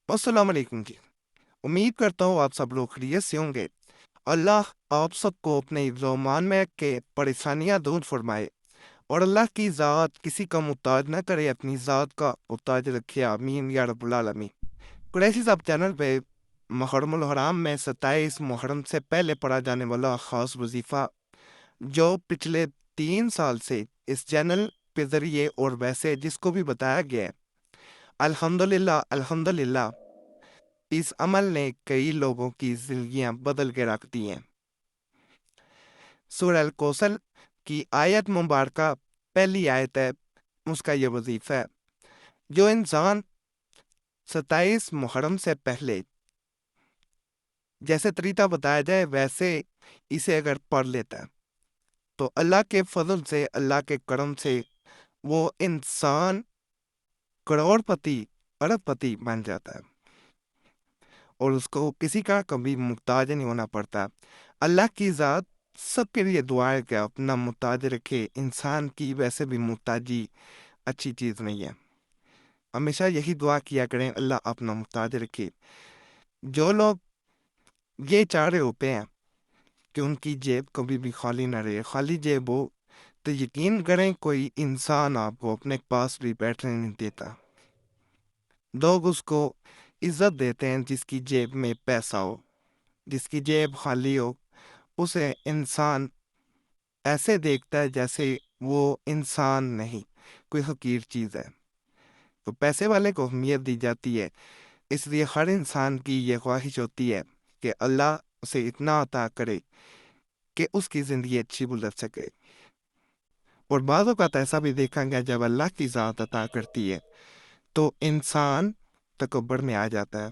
अस्सलाम वालेकुम जी। उम्मीद करता हूँ आप सब लोग खैरियत से होंगे। अल्लाह आप सबको अपने हिफ्ज़-ओ-अमान में रख के परेशानियाँ दूर फरमाए और अल्लाह की ज़ात किसी का मुहताज ना करे, अपनी ज़ात का मुहताज रखे। आमीन या रब्बुल आलमीन। कुरैशी साहब चैनल पे मुहर्रमुल हराम में 27 मुहर्रम से पहले पढ़ा जाने वाला ख़ास वजीफ़ा जो पिछले 3 साल से इस चैनल के ज़रिए और वैसे जिसको भी बताया गया है, अल्हम्दुलिल्लाह अल्हम्दुलिल्लाह इस अमल ने कई लोगों की जिंदगियां बदल के रख दी हैं। सूरह अल कौसर की आयत मुबारक पहली आयत है, उसका ये वजीफा है। जो इंसान 27 मुहर्रम से पहले जैसे तरीका बताया जाए वैसे इसे अगर पढ़ लेता है तो अल्लाह के फजल से, अल्लाह के करम से वो इंसान करोड़पति, अरबपति बन जाता है और उसको किसी का कभी मुहताज नहीं होना पड़ता। अल्लाह की ज़ात सबके लिए दुआ है कि अपना मुहताज रखे। इंसान की वैसे भी मुहताजी अच्छी चीज़ नहीं है। हमेशा यही दुआ किया करें, अल्लाह अपना मुहताज रखे। जो लोग ये चाह रहे होते हैं कि उनकी जेब कभी भी खाली ना रहे, खाली जेब हो, तो यकीन करें कोई इंसान आपको अपने पास भी बैठने नहीं देता। लोग उसको इज्जत देते हैं जिसकी जेब में पैसा हो, जिसकी जेब खाली हो उसे इंसान ऐसे देखता है जैसे वो इंसान नहीं, कोई हकीर चीज़ है। तो पैसे वाले को अहमियत दी जाती है, इसलिए हर इंसान की ये ख्वाहिश होती है कि अल्लाह उसे इतना अता करे कि उसकी ज़िंदगी अच्छी गुजर सके। और बाज़ औक़ात ऐसा भी देखा गया जब अल्लाह की ज़ात अता करती है तो इंसान तकब्बुर में आ जाता है,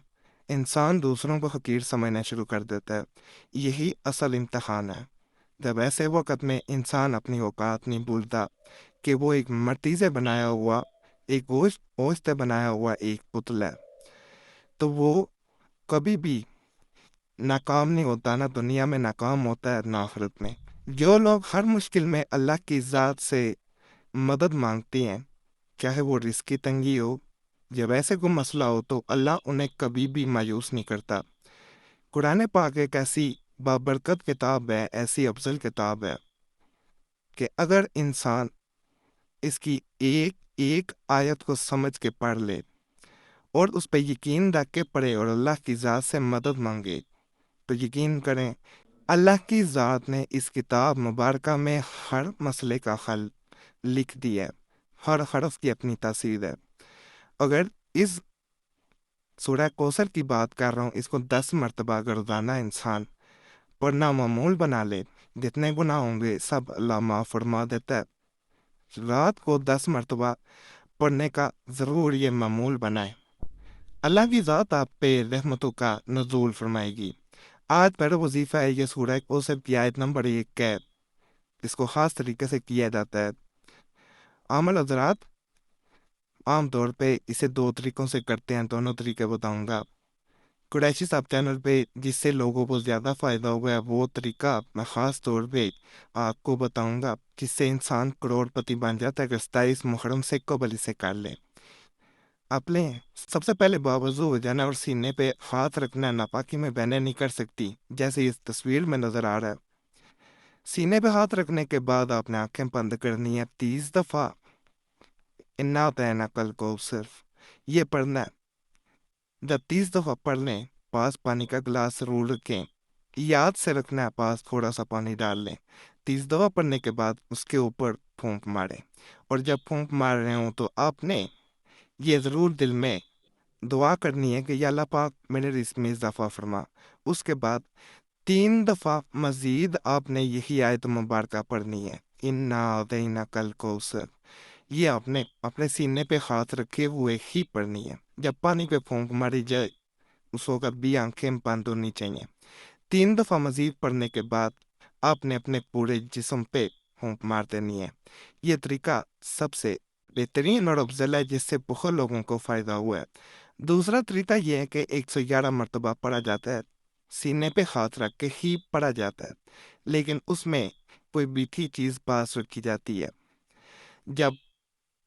इंसान दूसरों को हकीर समझना शुरू कर देता है। यही असल इम्तहान है। जब ऐसे वक़्त में इंसान अपनी औकात नहीं भूलता कि वो एक मिट्टी से बनाया हुआ, एक ओस से बनाया हुआ एक पुतला है, तो वो कभी भी नाकाम नहीं होता, ना दुनिया में नाकाम होता है ना आखिरत में। जो लोग हर मुश्किल में अल्लाह की ज़ात से मदद मांगते हैं, चाहे वो रिस्क की तंगी हो, जब ऐसे कोई मसला हो तो अल्लाह उन्हें कभी भी मायूस नहीं करता। कुरान पाक एक ऐसी बाबरकत किताब है, ऐसी अफजल किताब है कि अगर इंसान इसकी एक एक आयत को समझ के पढ़ ले और उस पर यकीन रख के पढ़े और अल्लाह की ज़ात से मदद मांगे, तो यकीन करें अल्लाह की ज़ात ने इस किताब मुबारक में हर मसले का हल लिख दिया है। हर हरफ की अपनी तासीर है। अगर इस सूरह कौसर की बात कर रहा हूँ, इसको 10 मरतबा अगर रोज़ाना इंसान पढ़ना मामूल बना ले, जितने गुनाह होंगे सब अल्लाह माफ़ फरमा देता है। रात को 10 मरतबा पढ़ने का ज़रूर ये मामूल बनाए, अल्लाह की ज़ात आप पे रहमतों का नज़ूल फरमाएगी। आज पहला वजीफ़ा है, ये सूरह कौसर की आयत नंबर 1 है। इसको ख़ास तरीके से किया जाता है। आमल हज़रात आम तौर पे इसे 2 तरीक़ों से करते हैं, दोनों तरीके बताऊँगा। कुरैशी साहब चैनल पे जिससे लोगों को ज़्यादा फ़ायदा होगा है, वो तरीका मैं ख़ास तौर पे आपको बताऊँगा, जिससे इंसान करोड़पति बन जाता है। अगर 27 मुहर्रम से कबल इसे कर ले। अपने सबसे पहले बावज़ू हो जाना और सीने पे हाथ रखना, नापाकी में बहने नहीं कर सकती, जैसे इस तस्वीर में नज़र आ रहा है। सीने पे हाथ रखने के बाद आपने आंखें बंद करनी है, 30 दफ़ा इन्ना अतैना कल कौसर ये पढ़ना है। जब 30 दफ़ा पढ़ लें, पास पानी का गिलास ज़रूर रखें, याद से रखना है, पास थोड़ा सा पानी डाल लें। 30 दफ़ा पढ़ने के बाद उसके ऊपर फूंक मारें, और जब फूंक मार रहे हों तो आपने ये ज़रूर दिल में दुआ करनी है कि या अल्लाह पाक मेरे रिज़्क़ में इज़ाफ़ा फरमा। उसके बाद 3 दफ़ा मज़ीद आपने यही आयत मुबारक पढ़नी है, इन्ना अतैना कल कौसर। ये आपने अपने सीने पे हाथ रखे हुए ही पढ़नी है। जब पानी पे फूंक मारी जाए उस वक़्त भी आंखें बंद होनी चाहिए। 3 दफ़ा मज़ीद पढ़ने के बाद आपने अपने पूरे जिस्म पे फूंक मार देनी है। ये तरीका सबसे बेहतरीन और अफजल है, जिससे बहुत लोगों को फ़ायदा हुआ है। दूसरा तरीका ये है कि 111 मरतबा पढ़ा जाता है, सीने पे हाथ रख के ही पढ़ा जाता है, लेकिन उसमें कोई मीठी चीज़ पास रखी जाती है। जब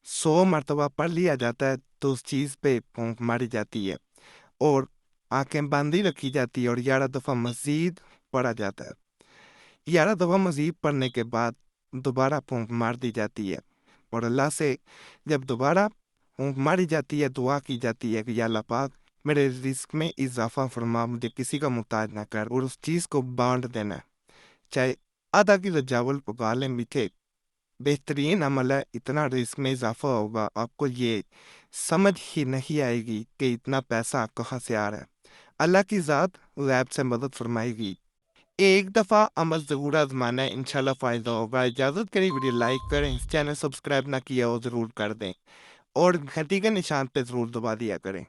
100 मरतबा पढ़ लिया जाता है तो उस चीज़ पे फूंक मारी जाती है, اور آنکھیں باندھی رکھی جاتی ہے اور 11 دفعہ مزید پڑھا جاتا ہے۔ 11 دفعہ مزید پڑھنے کے بعد دوبارہ پھونک مار دی جاتی ہے اور اللہ سے جب دوبارہ پھونک ماری جاتی ہے دعا کی جاتی ہے کہ یا اللہ پاک میرے رزق میں اضافہ فرما، مجھے کسی کا محتاج نہ کر، اور اس چیز کو بانٹ دینا ہے۔ چاہے آدھا کلو چاول پکا لیں میٹھے، بہترین عمل ہے، اتنا رزق میں اضافہ ہوگا، آپ کو یہ سمجھ ہی نہیں آئے گی کہ اتنا پیسہ کہاں سے آ رہا ہے۔ اللہ کی ذات غیب سے مدد فرمائے گی۔ ایک دفعہ عمل ضرور آزمانا ہے، انشاءاللہ فائدہ ہوگا۔ اجازت کریں، ویڈیو لائک کریں، اس چینل سبسکرائب نہ کیا ہو ضرور کر دیں اور گھنٹی کے نشان پہ ضرور دبا دیا کریں۔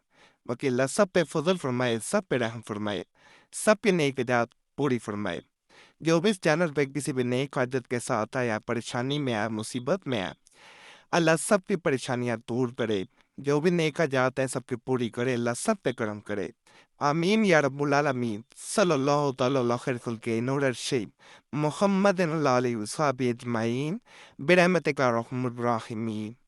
باقی اللہ سب پہ فضل فرمائے، سب پہ رحم فرمائے، سب کی نیک نجات پوری فرمائے۔ جو بھی اس چینل پہ کسی بھی نیک حاجت کے ساتھ آیا، پریشانی میں آیا، مصیبت میں آیا، اللہ سب کی پریشانیاں دور کرے۔ جو بھی نیک حاجات ہیں سب کی پوری کرے، اللہ سب پہ کرم کرے۔ آمین یا رب العالمین۔ صلی اللہ تعالی علی خیر خلق نور الشیب محمد علیہ وصحبہ اجمعین برحمتک یا ارحم الراحمین۔